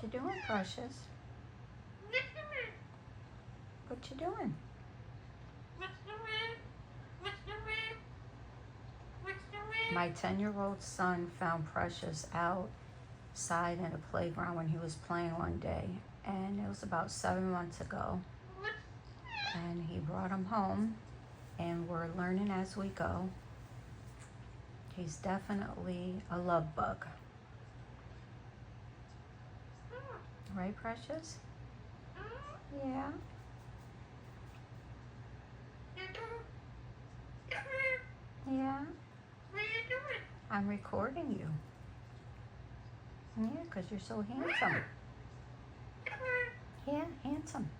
you doing, Precious? What you doing? My 10-year-old son found Precious outside in a playground when he was playing one day, and it was about 7 months ago. And he brought him home, and we're learning as we go. He's definitely a love bug. Right, Precious? Yeah. Yeah. I'm recording you. Yeah, 'cause you're so handsome. Yeah, handsome.